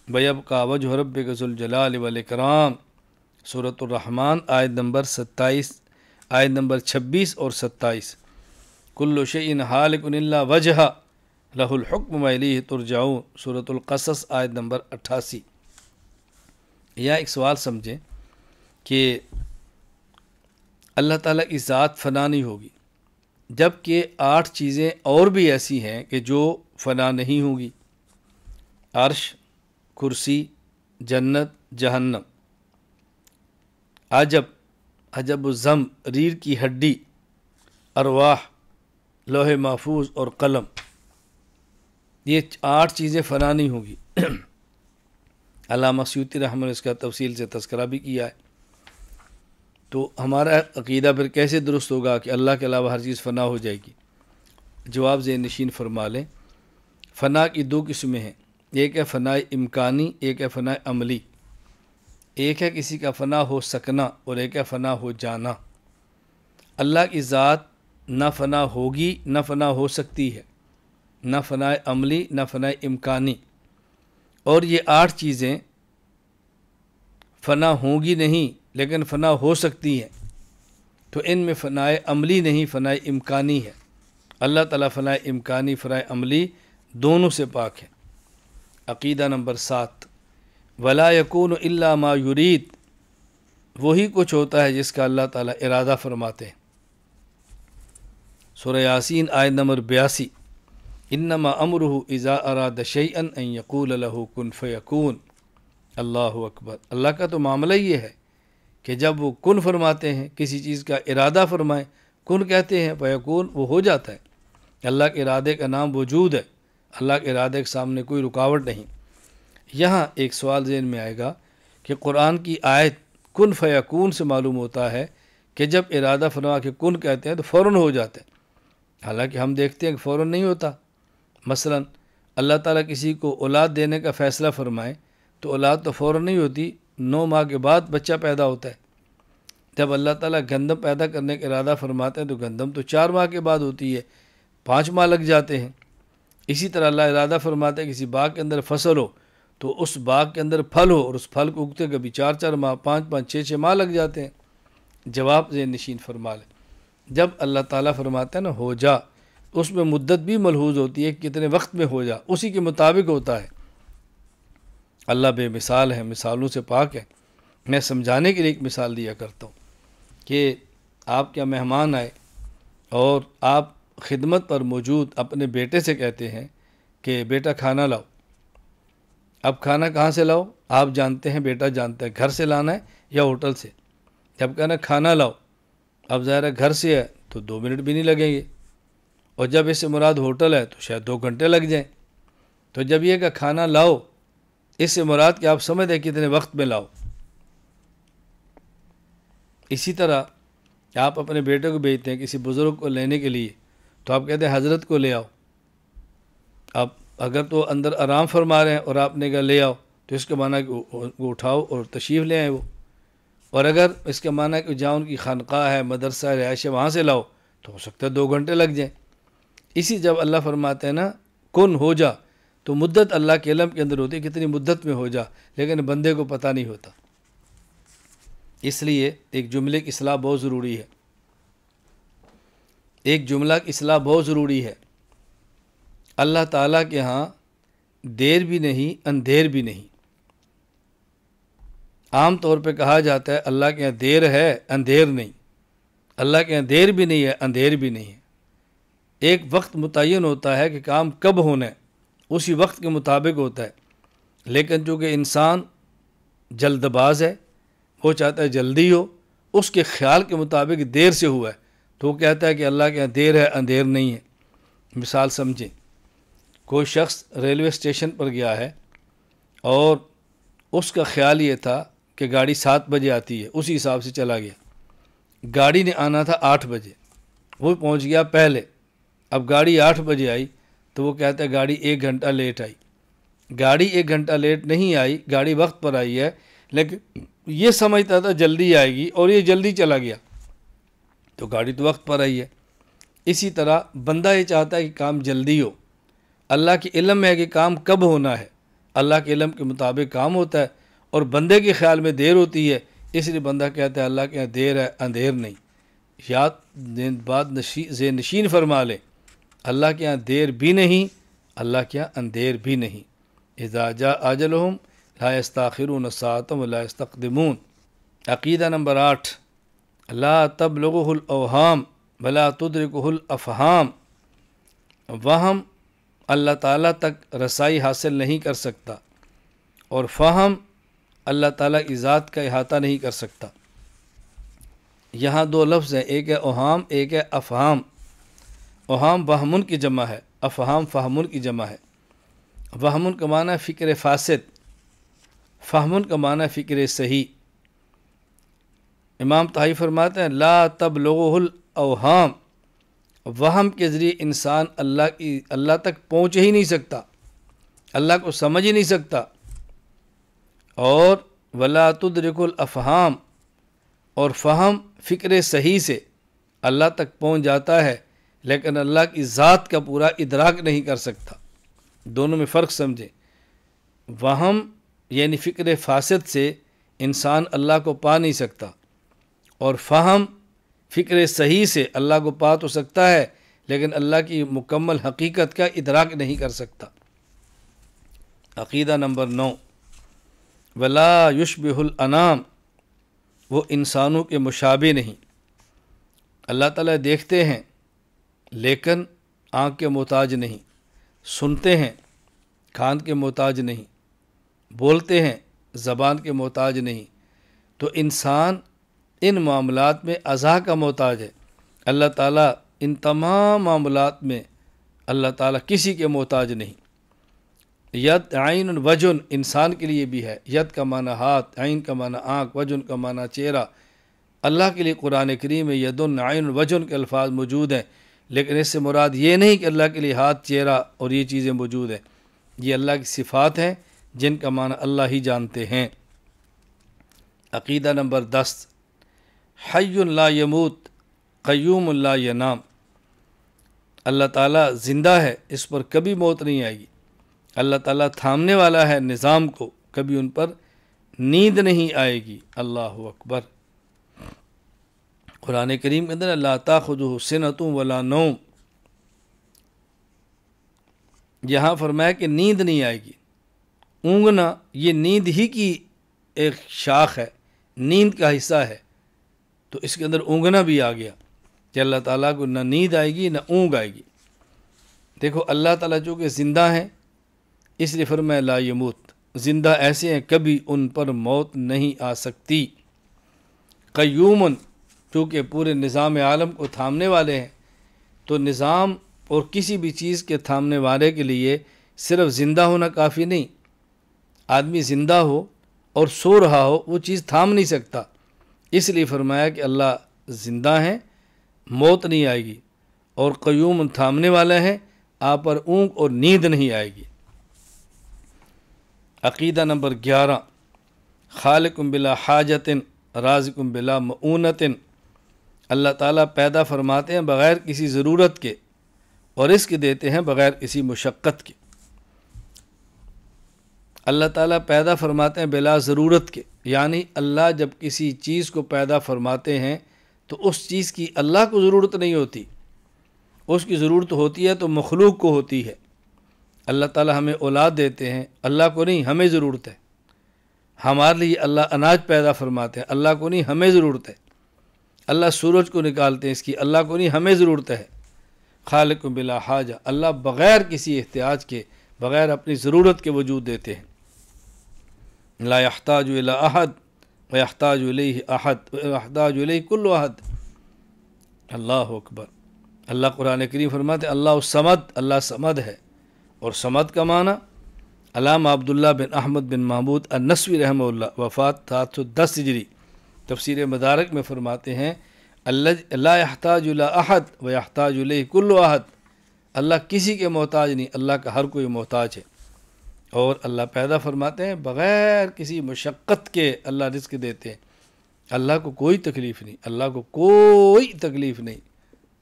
A: ویبقی وجہ ربک ذو الجلال والاکرام، سورۃ الرحمن آیت نمبر 27، آیت نمبر 26 اور 27۔ کل شیء ہالک الا وجہہ لہ الحکم والیہ ترجعون، سورۃ القصص آیت نمبر 88۔ یا ایک سوال سمجھیں کہ اللہ تعالیٰ کی ذات فنا نہیں ہوگی، جبکہ 8 چیزیں اور بھی ایسی ہیں کہ جو فنا نہیں ہوں گی، عرش، کرسی، جنت، جہنم، عجب الذم، ریڑھ کی ہڈی، ارواح، لوح محفوظ اور قلم، یہ 8 چیزیں فنا نہیں ہوں گی۔ علامہ سیوطی رحمہ اللہ اس کا تفصیل سے تذکرہ بھی کیا ہے۔ تو ہمارا عقیدہ پھر کیسے درست ہوگا کہ اللہ کے علاوہ ہر چیز فنا ہو جائے گی؟ جواب ذہن نشین فرما لیں، فنا کی 2 قسمیں ہیں، ایک ہے فنا امکانی، ایک ہے فنا عملی۔ ایک ہے کسی کا فنا ہو سکنا اور ایک ہے فنا ہو جانا۔ اللہ کی ذات نہ فنا ہوگی نہ فنا ہو سکتی ہے، نہ فنا عملی نہ فنا امکانی، اور یہ 8 چیزیں فنا ہوں گی نہیں لیکن فنا ہو سکتی ہیں، تو ان میں فنا عملی نہیں فنا امکانی ہے۔ اللہ تعالیٰ فنا امکانی فنا عملی دونوں سے پاک ہے۔ عقیدہ نمبر 7، ولا یکون الا ما یرید، وہی کچھ ہوتا ہے جس کا اللہ تعالیٰ ارادہ فرماتے ہیں۔ سورہ یاسین آیت نمبر 82، انما امرہ اذا اراد شیئا ان یقول لہ کن فیکون۔ اللہ اکبر۔ اللہ کا تو معاملہ یہ ہے کہ جب وہ کن فرماتے ہیں، کسی چیز کا ارادہ فرمائیں، کن کہتے ہیں فیکون، وہ ہو جاتا ہے۔ اللہ کے ارادے کا نام وجود ہے، اللہ کے ارادے کے سامنے کوئی رکاوٹ نہیں۔ یہاں ایک سوال ذہن میں آئے گا کہ قرآن کی آیت کن فیکون سے معلوم ہوتا ہے کہ جب ارادہ فرما کے کن کہتے ہیں تو فوراً ہو جاتا ہے، حالانکہ ہم دیکھتے ہیں کہ فوراً نہیں ہوتا۔ مثلا اللہ تعالیٰ کسی کو اولاد دینے کا فیصلہ فرمائے تو اولاد تو فوراً نہیں ہوتی، 9 ماہ کے بعد بچہ پیدا ہوتا ہے۔ جب اللہ تعالیٰ گندم پیدا کرنے کا ارادہ فرماتے ہیں تو گندم تو 4 ماہ کے بعد ہوتی ہے، 5 ماہ لگ جاتے ہیں۔ اسی طرح اللہ ارادہ فرماتے ہیں کسی باغ کے اندر فصل ہو تو اس باغ کے اندر پھل ہو، اور اس پھل کو اگتے کبھی 4 ماہ، 5 6 ماہ لگ جاتے ہیں۔ جواب ذہن نشین فرما لیں، جب اللہ تعالیٰ فرماتا ہے نا ہو جا، اس میں مدت بھی ملحوظ ہوتی ہے، کتنے وقت میں ہو جا، اسی کے مطابق ہوتا ہے۔ اللہ بے مثال ہے، مثالوں سے پاک ہے۔ میں سمجھانے کے لیے ایک مثال دیا کرتا ہوں کہ آپ کیا مہمان آئے اور آپ خدمت پر موجود اپنے بیٹے سے کہتے ہیں کہ بیٹا کھانا لاؤ۔ اب کھانا کہاں سے لاؤ؟ آپ جانتے ہیں، بیٹا جانتا ہے، گھر سے لانا ہے یا ہوٹل سے۔ جب کہنا کھانا لاؤ، اب ظاہر ہے گھر سے ہے تو 2 منٹ بھی نہیں لگیں گے، اور جب اس سے مراد ہوٹل ہے تو شاید 2 گھنٹے لگ جائیں۔ تو جب یہ کہ کھانا لاؤ، اس سے مراد کہ آپ سمجھ ہیں کتنے وقت میں لاؤ۔ اسی طرح آپ اپنے بیٹے کو بھیجتے ہیں کسی بزرگ کو لینے کے لیے، تو آپ کہتے ہیں حضرت کو لے آؤ۔ اب اگر تو اندر آرام فرما رہے ہیں اور آپ نے کہا لے آؤ، تو اس کا معنی کہ وہ اٹھاؤ اور تشریف لے آئیں وہ۔ اور اگر اس کا معنی کہ جہاں ان کی خانقاہ ہے، مدرسہ ہے، رہائش ہے، وہاں سے لاؤ، تو ہو سکتا ہے 2 گھنٹے لگ جائیں۔ اسی جب اللہ فرماتے ہیں نا کن ہو جا، تو مدت اللہ کے علم کے اندر ہوتی ہے، کتنی مدت میں ہو جا، لیکن بندے کو پتہ نہیں ہوتا۔ اس لیے ایک جملے کی اصلاح بہت ضروری ہے، ایک جملہ کی اصلاح بہت ضروری ہے۔ اللہ تعالیٰ کے ہاں دیر بھی نہیں، اندھیر بھی نہیں۔ عام طور پہ کہا جاتا ہے اللہ کے یہاں دیر ہے، اندھیر نہیں۔ اللہ کے یہاں دیر بھی نہیں ہے، اندھیر بھی نہیں ہے۔ ایک وقت متعین ہوتا ہے کہ کام کب ہونا ہے، اسی وقت کے مطابق ہوتا ہے، لیکن چونکہ انسان جلد باز ہے، وہ چاہتا ہے جلدی ہو، اس کے خیال کے مطابق دیر سے ہوا ہے، تو وہ کہتا ہے کہ اللہ کے یہاں دیر ہے، اندھیر نہیں ہے۔ مثال سمجھیں، کوئی شخص ریلوے اسٹیشن پر گیا ہے اور اس کا خیال یہ تھا کہ گاڑی 7 بجے آتی ہے، اسی حساب سے چلا گیا۔ گاڑی نے آنا تھا 8 بجے، وہ پہنچ گیا پہلے۔ اب گاڑی 8 بجے آئی تو وہ کہتا ہے گاڑی 1 گھنٹہ لیٹ آئی۔ گاڑی 1 گھنٹہ لیٹ نہیں آئی، گاڑی وقت پر آئی ہے، لیکن یہ سمجھتا تھا جلدی آئے گی اور یہ جلدی چلا گیا، تو گاڑی تو وقت پر آئی ہے۔ اسی طرح بندہ یہ چاہتا ہے کہ کام جلدی ہو، اللہ کے علم میں ہے کہ کام کب ہونا ہے، اللہ کے علم کے مطابق کام ہوتا ہے، اور بندے کے خیال میں دیر ہوتی ہے، اس لیے بندہ کہتا ہے اللہ کے یہاں دیر ہے، اندھیر نہیں۔ یاد بات ذہن نشین فرما لیں، اللہ کے یہاں دیر بھی نہیں، اللہ کے یہاں اندھیر بھی نہیں۔ اذا جاء اجلهم لا يستاخرون ساعة ولا يستقدمون۔ عقیدہ نمبر 8، لا تبلغه الاوہام ولا تدرکه الافہام۔ وہم اللہ تعالیٰ تک رسائی حاصل نہیں کر سکتا، اور فہم اللہ تعالیٰ کی ذات کا احاطہ نہیں کر سکتا۔ یہاں 2 لفظ ہیں، ایک ہے اوہام، ایک ہے افہام۔ اوہام وہمن کی جمع ہے، افہام فہمن کی جمع ہے۔ وہمن کا معنی فکر فاسد، فہمن کا معنی فکر صحیح۔ امام طحاوی فرماتے ہیں لا تبلغه الاوہام، وہم کے ذریعے انسان اللہ تک پہنچ ہی نہیں سکتا، اللہ کو سمجھ ہی نہیں سکتا۔ اور ولا تدرک الافہام، اور فہم فکر صحیح سے اللہ تک پہنچ جاتا ہے، لیکن اللہ کی ذات کا پورا ادراک نہیں کر سکتا۔ دونوں میں فرق سمجھیں۔ وہم یعنی فکر فاسد سے انسان اللہ کو پا نہیں سکتا، اور فہم فکر صحیح سے اللہ کو پا تو سکتا ہے، لیکن اللہ کی مکمل حقیقت کا ادراک نہیں کر سکتا۔ عقیدہ نمبر 9، ولا یشبہ الانام، وہ انسانوں کے مشابہ نہیں۔ اللہ تعالیٰ دیکھتے ہیں لیکن آنکھ کے محتاج نہیں، سنتے ہیں کان کے محتاج نہیں، بولتے ہیں زبان کے محتاج نہیں۔ تو انسان ان معاملات میں اعضاء کا محتاج ہے، اللہ تعالیٰ ان تمام معاملات میں اللہ تعالیٰ کسی کے محتاج نہیں۔ ید عین وجن انسان کے لیے بھی ہے، ید کا معنی ہاتھ، عین کا معنی آنکھ، وجن کا معنی چہرہ۔ اللہ کے لیے قرآن کریم میں ید عین وجن کے الفاظ موجود ہیں، لیکن اس سے مراد یہ نہیں کہ اللہ کے لیے ہاتھ، چہرہ اور یہ چیزیں موجود ہیں۔ یہ اللہ کی صفات ہیں جن کا معنی اللہ ہی جانتے ہیں۔ عقیدہ نمبر 10، حی لا یموت قیوم لا ینام۔ اللہ تعالیٰ زندہ ہے، اس پر کبھی موت نہیں آئے گی۔ اللہ تعالیٰ تھامنے والا ہے نظام کو، کبھی ان پر نیند نہیں آئے گی۔ اللہ اکبر۔ قرآن کریم کے اندر لا تاخذہ سنۃ ولا نوم، یہاں فرمایا کہ نیند نہیں آئے گی۔ اونگنا یہ نیند ہی کی ایک شاخ ہے، نیند کا حصہ ہے، تو اس کے اندر اونگنا بھی آ گیا کہ اللہ تعالیٰ کو نہ نیند آئے گی نہ اونگ آئے گی۔ دیکھو اللہ تعالیٰ چونکہ زندہ ہیں اس لیے فرمایا لا یموت، زندہ ایسے ہیں کبھی ان پر موت نہیں آ سکتی۔ قیومن، چونکہ پورے نظام عالم کو تھامنے والے ہیں، تو نظام اور کسی بھی چیز کے تھامنے والے کے لیے صرف زندہ ہونا کافی نہیں۔ آدمی زندہ ہو اور سو رہا ہو وہ چیز تھام نہیں سکتا، اس لیے فرمایا کہ اللہ زندہ ہیں، موت نہیں آئے گی، اور قیوم تھامنے والے ہیں، آپ پر اونگ اور نیند نہیں آئے گی۔ عقیدہ نمبر 11، خالق بلا حاجت رازق بلا معونت، اللہ تعالیٰ پیدا فرماتے ہیں بغیر کسی ضرورت کے اور رزق دیتے ہیں بغیر کسی مشقت کے۔ اللہ تعالیٰ پیدا فرماتے ہیں بلا ضرورت کے، یعنی اللہ جب کسی چیز کو پیدا فرماتے ہیں تو اس چیز کی اللہ کو ضرورت نہیں ہوتی، اس کی ضرورت ہوتی ہے تو مخلوق کو ہوتی ہے۔ اللہ تعالیٰ ہمیں اولاد دیتے ہیں، اللہ کو نہیں، ہمیں ضرورت ہے۔ ہمارے لیے اللہ اناج پیدا فرماتے ہیں، اللہ کو نہیں، ہمیں ضرورت ہے۔ اللہ سورج کو نکالتے ہیں، اس کی اللہ کو نہیں، ہمیں ضرورت ہے۔ خالق بلا حاجہ، اللہ بغیر کسی احتیاج کے، بغیر اپنی ضرورت کے وجود دیتے ہیں۔ لا يحتاج الى احد ويحتاج الیہ احد ويحتاج الیہ کل احد۔ اللہ اکبر۔ اللہ قرآن کریم فرماتے ہیں اللہ الصمد، اللہ صمد ہے، اور صمد کا معنی علامہ عبداللہ بن احمد بن محمود النسوی رحمہ اللہ، وفات 710 ہجری، تفسیر مدارک میں فرماتے ہیں لا يحتاج الى احد ويحتاج الیہ کل احد، اللہ کسی کے محتاج نہیں، اللہ کا ہر کوئی محتاج ہے۔ اور اللہ پیدا فرماتے ہیں بغیر کسی مشقت کے، اللہ رزق دیتے ہیں، اللہ کو کوئی تکلیف نہیں، اللہ کو کوئی تکلیف نہیں،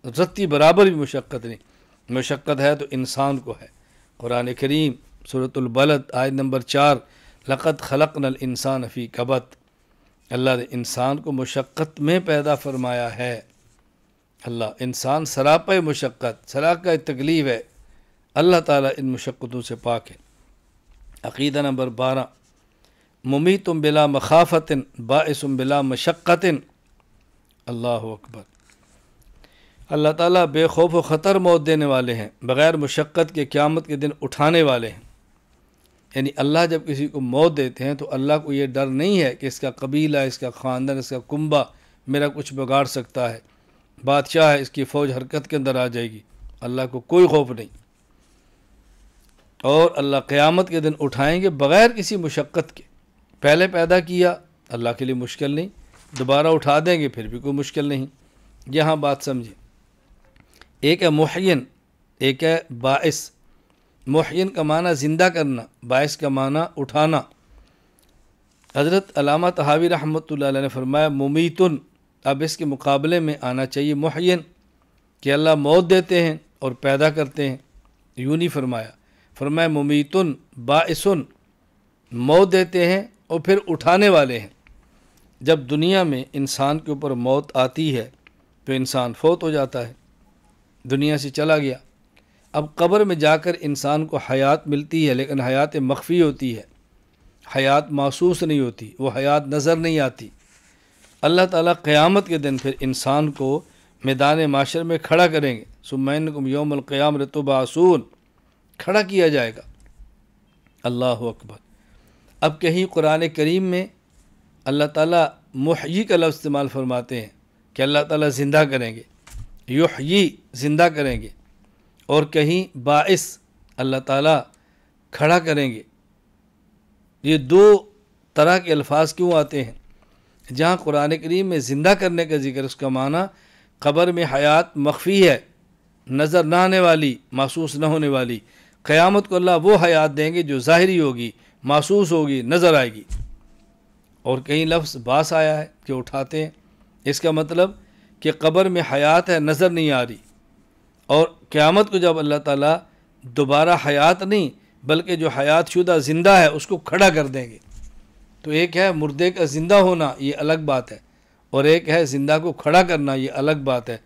A: رتی برابر بھی مشقت نہیں۔ مشقت ہے تو انسان کو ہے۔ قرآن کریم سورۃ البلد آیت نمبر 4، لقد خلقنا الانسان فی کبد، اللہ نے انسان کو مشقت میں پیدا فرمایا ہے۔ اللہ انسان سراپا مشقت، سراپا تکلیف ہے، اللہ تعالیٰ ان مشقتوں سے پاک ہے۔ عقیدہ نمبر 12، ممیت بلا مخافت باعث بلا مشقت، اللہ اکبر۔ اللہ تعالیٰ بے خوف و خطر موت دینے والے ہیں، بغیر مشقت کے قیامت کے دن اٹھانے والے ہیں۔ یعنی اللہ جب کسی کو موت دیتے ہیں تو اللہ کو یہ ڈر نہیں ہے کہ اس کا قبیلہ، اس کا خاندان، اس کا کنبہ میرا کچھ بگاڑ سکتا ہے، بادشاہ ہے اس کی فوج حرکت کے اندر آ جائے گی، اللہ کو کوئی خوف نہیں۔ اور اللہ قیامت کے دن اٹھائیں گے بغیر کسی مشقت کے۔ پہلے پیدا کیا، اللہ کے لیے مشکل نہیں، دوبارہ اٹھا دیں گے پھر بھی کوئی مشکل نہیں۔ یہاں بات سمجھیں، ایک ہے محین، ایک ہے باعث۔ محین کا معنی زندہ کرنا، باعث کا معنی اٹھانا۔ حضرت علامہ طحاوی رحمۃ اللہ علیہ نے فرمایا ممیتن، اب اس کے مقابلے میں آنا چاہیے محین، کہ اللہ موت دیتے ہیں اور پیدا کرتے ہیں، یوں نہیں فرمایا۔ فرمایا ممیتن باعثن، موت دیتے ہیں اور پھر اٹھانے والے ہیں۔ جب دنیا میں انسان کے اوپر موت آتی ہے تو انسان فوت ہو جاتا ہے، دنیا سے چلا گیا۔ اب قبر میں جا کر انسان کو حیات ملتی ہے، لیکن حیات مخفی ہوتی ہے، حیات محسوس نہیں ہوتی، وہ حیات نظر نہیں آتی۔ اللہ تعالیٰ قیامت کے دن پھر انسان کو میدان معاشر میں کھڑا کریں گے، ثم انکم یوم القیامۃ تبعثون، کھڑا کیا جائے گا۔ اللہ اکبر۔ اب کہیں قرآن کریم میں اللہ تعالیٰ محیی کا لفظ استعمال فرماتے ہیں کہ اللہ تعالیٰ زندہ کریں گے، یحیی زندہ کریں گے، اور کہیں باعث اللہ تعالیٰ کھڑا کریں گے۔ یہ دو طرح کے الفاظ کیوں آتے ہیں؟ جہاں قرآن کریم میں زندہ کرنے کا ذکر، اس کا معنی قبر میں حیات مخفی ہے، نظر نہ آنے والی، محسوس نہ ہونے والی۔ قیامت کو اللہ وہ حیات دیں گے جو ظاہری ہوگی، محسوس ہوگی، نظر آئے گی۔ اور کہیں لفظ باس آیا ہے کہ اٹھاتے ہیں، اس کا مطلب کہ قبر میں حیات ہے، نظر نہیں آ رہی، اور قیامت کو جب اللہ تعالیٰ دوبارہ حیات نہیں بلکہ جو حیات شدہ زندہ ہے اس کو کھڑا کر دیں گے۔ تو ایک ہے مردے کا زندہ ہونا، یہ الگ بات ہے، اور ایک ہے زندہ کو کھڑا کرنا، یہ الگ بات ہے۔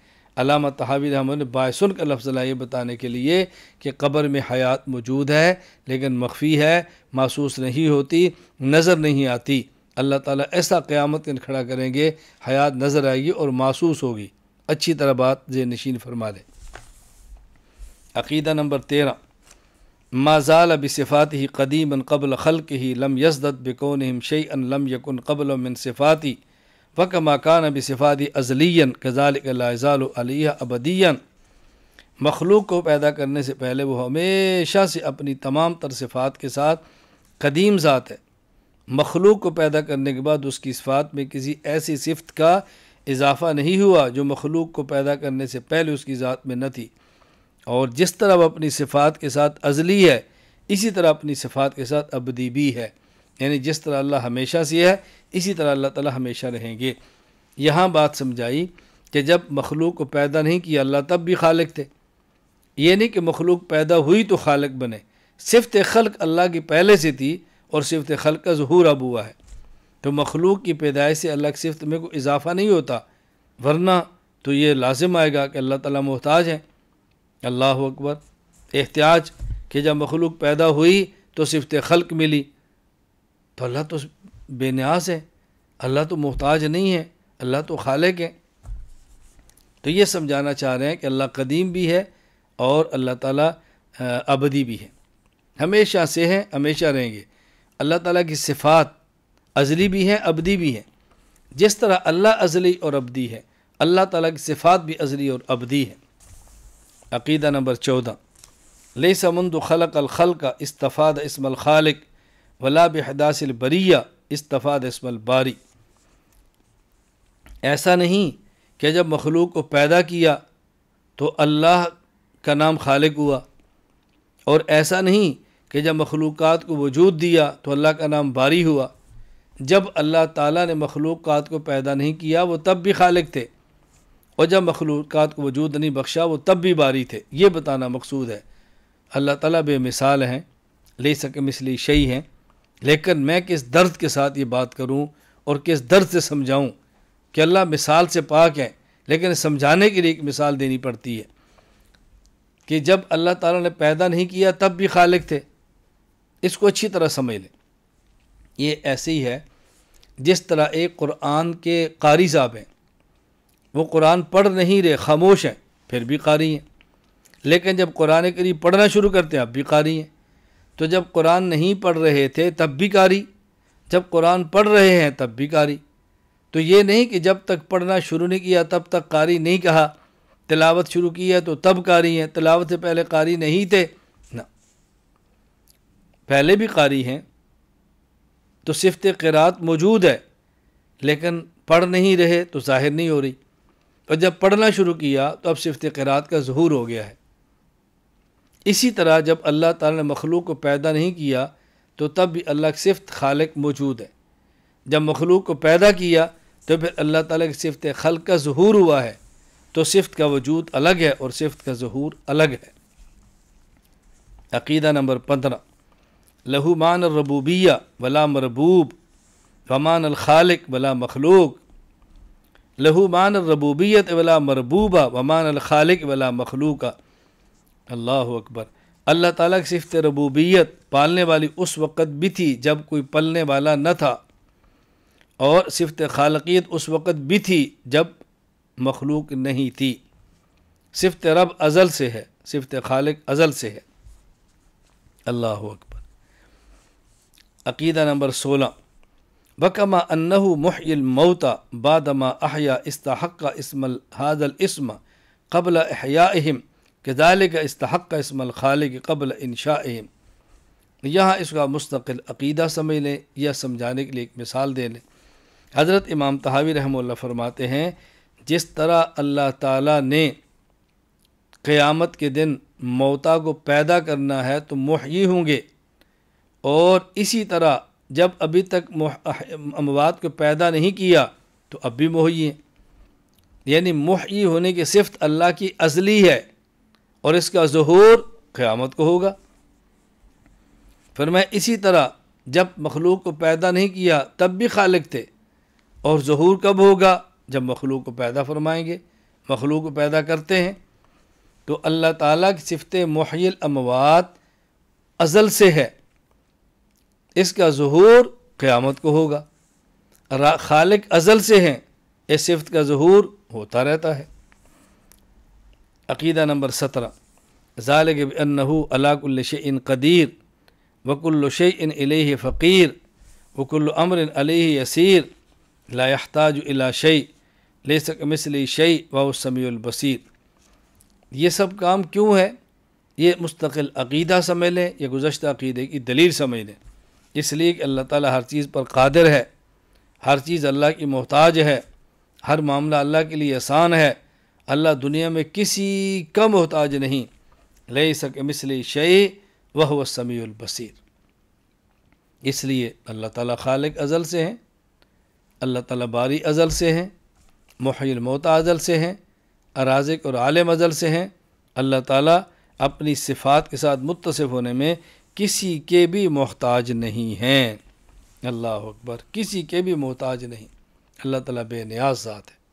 A: علامہ طحاوی رحمہ اللہ نے باعثن کا لفظ لایا بتانے کے لیے کہ قبر میں حیات موجود ہے لیکن مخفی ہے، محسوس نہیں ہوتی، نظر نہیں آتی۔ اللہ تعالیٰ ایسا قیامت کے دن کھڑا کریں گے، حیات نظر آئے گی اور محسوس ہوگی۔ اچھی طرح بات ذہن نشین فرما لیں۔ عقیدہ نمبر 13، ما زال بصفاته قدیما قبل خلقه لم یزدد بکونہم شیئا لم یکن قبل من صفاتی وکما کان بصفاتی ازلیا کذالک لا یزال علیہ ابدیا۔ مخلوق کو پیدا کرنے سے پہلے وہ ہمیشہ سے اپنی تمام تر صفات کے ساتھ قدیم ذات ہے۔ مخلوق کو پیدا کرنے کے بعد اس کی صفات میں کسی ایسی صفت کا اضافہ نہیں ہوا جو مخلوق کو پیدا کرنے سے پہلے اس کی ذات میں نہ تھی، اور جس طرح وہ اپنی صفات کے ساتھ ازلی ہے اسی طرح اپنی صفات کے ساتھ ابدی بھی ہے، یعنی جس طرح اللہ ہمیشہ سے ہے اسی طرح اللہ تعالیٰ ہمیشہ رہیں گے۔ یہاں بات سمجھائی کہ جب مخلوق کو پیدا نہیں کیا اللہ تب بھی خالق تھے، یہ نہیں کہ مخلوق پیدا ہوئی تو خالق بنے، صفت خلق اللہ کی پہلے سے تھی اور صفت خلق کا ظہور اب ہوا ہے، تو مخلوق کی پیدائش سے اللہ کی صفت میں کوئی اضافہ نہیں ہوتا، ورنہ تو یہ لازم آئے گا کہ اللہ تعالیٰ محتاج ہیں۔ اللہ اکبر۔ احتیاج کہ جب مخلوق پیدا ہوئی تو صفت خلق ملی، تو اللہ تو بے نیاز ہے، اللہ تو محتاج نہیں ہے، اللہ تو خالق ہے۔ تو یہ سمجھانا چاہ رہے ہیں کہ اللہ قدیم بھی ہے اور اللہ تعالیٰ ابدی بھی ہے، ہمیشہ سے ہیں، ہمیشہ رہیں گے۔ اللہ تعالیٰ کی صفات ازلی بھی ہیں، ابدی بھی ہیں، جس طرح اللہ ازلی اور ابدی ہے اللہ تعالیٰ کی صفات بھی ازلی اور ابدی ہے۔ عقیدہ نمبر 14، لیس منذ خلق الخلق استفاد اسم الخالق ولا بحداث البریہ استفاد اسم الباری۔ ایسا نہیں کہ جب مخلوق کو پیدا کیا تو اللہ کا نام خالق ہوا، اور ایسا نہیں کہ جب مخلوقات کو وجود دیا تو اللہ کا نام باری ہوا۔ جب اللہ تعالیٰ نے مخلوقات کو پیدا نہیں کیا وہ تب بھی خالق تھے، اور جب مخلوقات کو وجود نہیں بخشا وہ تب بھی باری تھے، یہ بتانا مقصود ہے۔ اللہ تعالیٰ بے مثال ہیں، لیس کمثلہ شیء ہیں، لیکن میں کس درد کے ساتھ یہ بات کروں اور کس درد سے سمجھاؤں کہ اللہ مثال سے پاک ہے، لیکن سمجھانے کے لیے ایک مثال دینی پڑتی ہے کہ جب اللہ تعالیٰ نے پیدا نہیں کیا تب بھی خالق تھے۔ اس کو اچھی طرح سمجھ لیں۔ یہ ایسے ہی ہے جس طرح ایک قرآن کے قاری صاحب ہیں، وہ قرآن پڑھ نہیں رہے، خاموش ہیں، پھر بھی قاری ہیں، لیکن جب قرآن کریم پڑھنا شروع کرتے ہیں اب بھی قاری ہیں۔ تو جب قرآن نہیں پڑھ رہے تھے تب بھی قاری، جب قرآن پڑھ رہے ہیں تب بھی قاری۔ تو یہ نہیں کہ جب تک پڑھنا شروع نہیں کیا تب تک قاری نہیں کہا، تلاوت شروع کی ہے تو تب قاری ہیں، تلاوت سے پہلے قاری نہیں تھے، نہ، پہلے بھی قاری ہیں۔ تو صفت قرات موجود ہے لیکن پڑھ نہیں رہے تو ظاہر نہیں ہو رہی، اور جب پڑھنا شروع کیا تو اب صفت قرات کا ظہور ہو گیا ہے۔ اسی طرح جب اللہ تعالیٰ نے مخلوق کو پیدا نہیں کیا تو تب بھی اللہ کی صفت خالق موجود ہے، جب مخلوق کو پیدا کیا تو پھر اللہ تعالیٰ کی صفت خلق کا ظہور ہوا ہے، تو صفت کا وجود الگ ہے اور صفت کا ظہور الگ ہے۔ عقیدہ نمبر 15، لہو مان الربوبیہ ولا مربوب ومان الخالق ولا مخلوق، لہو مان الربوبیت ولا مربوبہ ومان الخالق ولا مخلوق۔ اللہ اکبر۔ اللہ تعالیٰ کی صفت ربوبیت پالنے والی اس وقت بھی تھی جب کوئی پلنے والا نہ تھا، اور صفت خالقیت اس وقت بھی تھی جب مخلوق نہیں تھی۔ صفت رب ازل سے ہے، صفت خالق ازل سے ہے۔ اللہ اکبر۔ عقیدہ نمبر 16، وکما انہ محیی الموتى بعدما احیا استحق اسم هذا الاسم قبل احیائہم کذالک استحق اسم الخالق قبل انشائہم۔ یہاں اس کا مستقل عقیدہ سمجھ لیں یا سمجھانے کے لیے ایک مثال دے لیں۔ حضرت امام طحاوی رحمہ اللہ فرماتے ہیں جس طرح اللہ تعالیٰ نے قیامت کے دن موتا کو پیدا کرنا ہے تو محیی ہوں گے، اور اسی طرح جب ابھی تک اموات کو پیدا نہیں کیا تو اب بھی محیی ہیں، یعنی محیی ہونے کی صفت اللہ کی ازلی ہے اور اس کا ظہور قیامت کو ہوگا۔ فرمایا اسی طرح جب مخلوق کو پیدا نہیں کیا تب بھی خالق تھے، اور ظہور کب ہوگا؟ جب مخلوق کو پیدا فرمائیں گے، مخلوق کو پیدا کرتے ہیں، تو اللہ تعالیٰ کی صفت محیی الاموات ازل سے ہے، اس کا ظہور قیامت کو ہوگا۔ خالق ازل سے ہیں، اس صفت کا ظہور ہوتا رہتا ہے۔ عقیدہ نمبر 17 ذالک بأنہ علی کل شیء قدیر وکل شیء الیہ فقیر وکل امر علیہ یسیر لا یحتاج الی شیء لیس کمثلہ شیء وہو السمیع البصیر۔ یہ سب کام کیوں ہے؟ یہ مستقل عقیدہ سمجھ لیں، یہ گزشتہ عقیدے کی دلیل سمجھ لیں، اس لیے کہ اللہ تعالیٰ ہر چیز پر قادر ہے، ہر چیز اللہ کی محتاج ہے، ہر معاملہ اللہ کے لیے آسان ہے، اللہ دنیا میں کسی کا محتاج نہیں۔ لیس کمثلہ شیء وہو السمیع البصیر۔ اس لیے اللہ تعالیٰ خالق ازل سے ہیں، اللہ تعالیٰ باری ازل سے ہیں، محیی الموتى ازل سے ہیں، رازق اور عالم ازل سے ہیں۔ اللہ تعالیٰ اپنی صفات کے ساتھ متصف ہونے میں کسی کے بھی محتاج نہیں ہیں۔ اللہ اکبر، کسی کے بھی محتاج نہیں، اللہ تعالیٰ بے نیاز ذات ہے۔